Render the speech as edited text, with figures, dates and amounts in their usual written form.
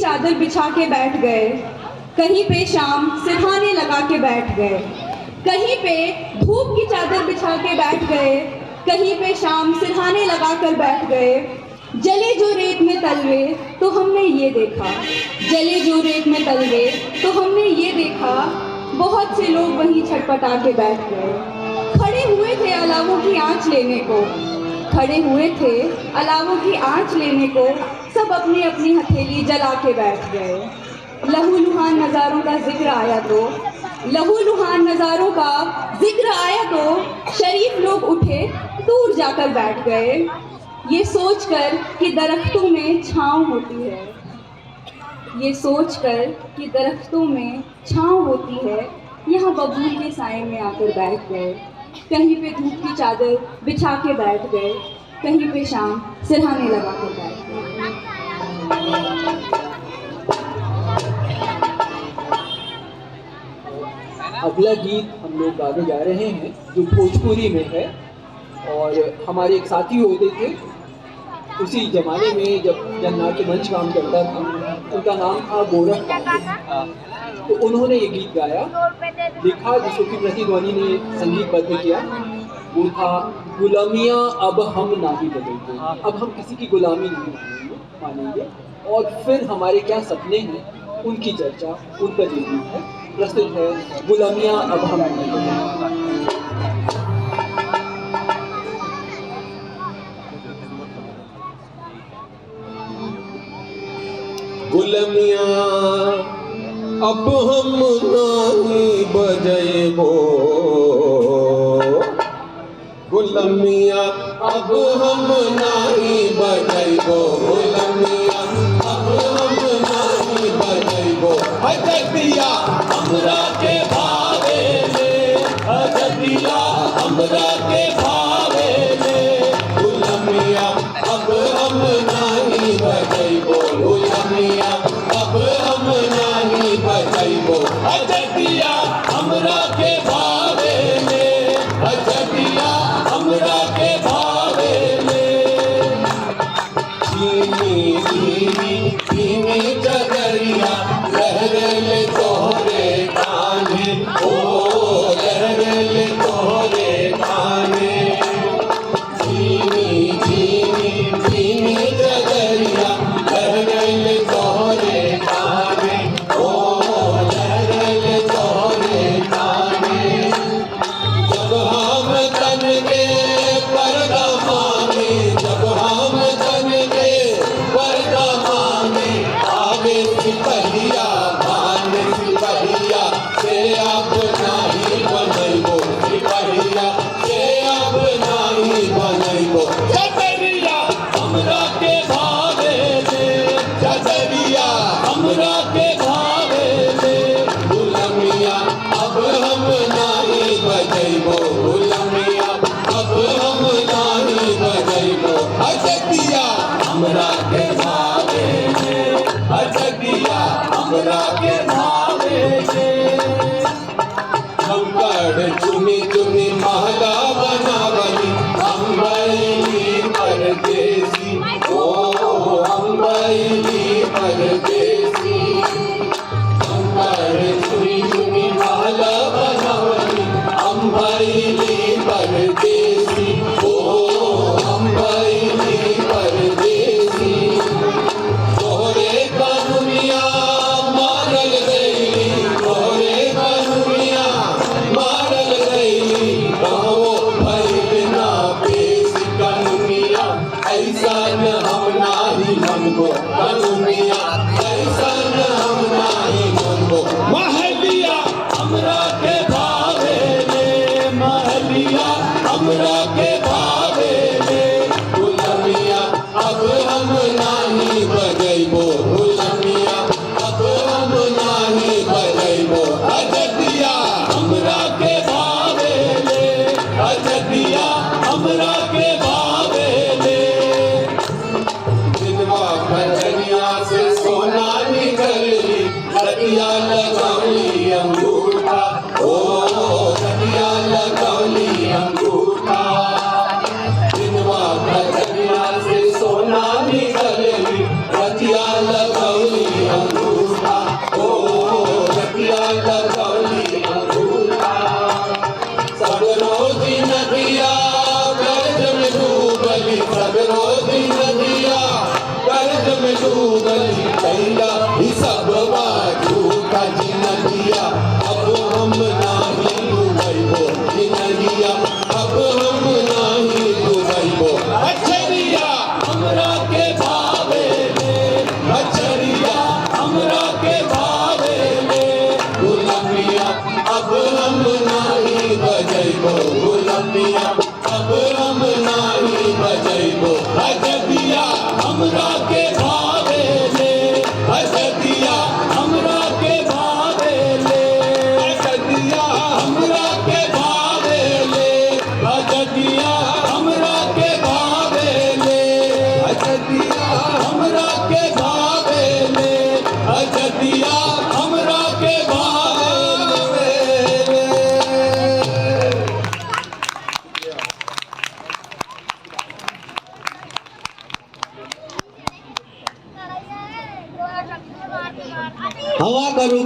चादर बिछा के बैठ गए, कहीं पे शाम सिरहाने लगा के बैठ गए। कहीं पे धूप की चादर बिछा के बैठ गए, कहीं पे शाम सिरहाने लगा कर बैठ गए। जले जो रेत में तलवे तो हमने ये देखा, जले जो रेत में तलवे तो हमने ये देखा, बहुत से लोग वहीं छटपटा के बैठ गए। खड़े हुए थे अलावों की आँच लेने को, खड़े हुए थे अलावों की आँच लेने को, सब अपनी अपनी हथेली जला के बैठ गए। लहूलुहान नज़ारों का जिक्र आया तो, लहूलुहान नज़ारों का जिक्र आया तो शरीफ लोग उठे दूर जाकर बैठ गए, ये सोचकर कि दरख्तों में छाँव होती है, ये सोचकर कि दरख्तों में छाँव होती है, यहाँ बबूल के साए में आकर बैठ गए। कहीं पे धूप की चादर बिछा के बैठ गए, कहीं पे शाम सिरहाने लगा कर बैठ गए। अगला गीत हम लोग गाने जा रहे हैं जो भोजपुरी में है, और हमारे एक साथी होते थे उसी जमाने में जब जननाट्य मंच काम करता था, उनका नाम था गोरख पांडे। तो उन्होंने ये गीत गाया, लिखा, जिसको कि प्रतिध्वनि ने संगीतबद्ध किया। वो था गुलामियाँ अब हम नहीं बदलते, अब हम किसी की गुलामी नहीं मानेंगे। और फिर हमारे क्या सपने हैं उनकी चर्चा, उनका जो गीत है प्रस्तुत है, गुलामियाँ अब हम नहीं बदलते। गुलामियाँ अब हम नहीं बजैबो, गुलामियाँ अब हम नहीं बजैबो, गुलामियाँ अब हम नहीं बजैबो। अजदिया हमरा के भावे ले, अजदिया हमरा के भावे ले, गुलामियाँ अब हम नहीं बजैबो, गुलामियाँ अब हम नहीं बजैबो। अजदिया हमरा के भावे ले, अजदिया हमरा के भावे ले। धीमी धीमी धीमी जगरिया लहरेले तोहरे काने, ओ लहरेले तोहरे काने। धीमी धीमी धीमी जगरिया लहरेले तोहरे काने, ओ लहरेले तोहरे काने। जब हम तन के पर्दा मांगे, जब हम तन के पर्दा मांगे, आगे सिपहिया भान सिपहिया से अब नहीं बनैबो, सिपहिया से अब नहीं बनैबो। जजरिया हमरा के भावे ले, जजरिया हमरा के भावे ले, गुलामियाँ अब हम नहीं बजैबो, गुलामियाँ अब हम नहीं बजैबो। अजदिया हमरा के भावे ले, अजदिया हमरा के भावे ले। कंकड़ चुनी चुनी महला बनावली, हम बैली परदेसी, ओ हम बैली परदेसी। कंकड़ चुनी चुनी महला बनावली, हम बैली परदेसी, ओ हम बैली परदेसी। तोहरे कानुनिया मारल गईली, तोहरे कानुनिया मारल गईली, गाँवो भइल ना पेश कानुनिया, ऐसा न हम नाही मनबो, कानुनिया ऐसा न हम नाही मनबो। महलिया हमरा के भावे ले, महलिया हमरा के भावे ले, गुलामियाँ अब हम नहीं बजैबो, गुलामियाँ अब हम नहीं बजैबो। अजदिया हमरा के भावे ले, अजदिया हमरा के भावे ले। दिनवा बदनिया से सोना निकली, रतिया लगौली अंगूठा, ओ रतिया लगौली अंगूठा। दिनवा बदनिया से सोना निकली, रतिया लगौली गली कैला ही सब झूठा जिनगिया अब हम नाही डूबैबो जिनगिया अब हम नाही डूबैबो अचरिया हमरा के भावे ले अचरिया हमरा के भावे ले गुलाबिया अब हम नाही बजैबो गुलाबिया अब हम नाही बजैबो अजदिया हमरा के भावे ले अजदिया हमरा के भावे ले अजदिया हमरा के भावे ले अजदिया हमरा के भावे ले अजदिया हमरा के भावे ले अजदिया हमरा के भावे ले। हवा करूं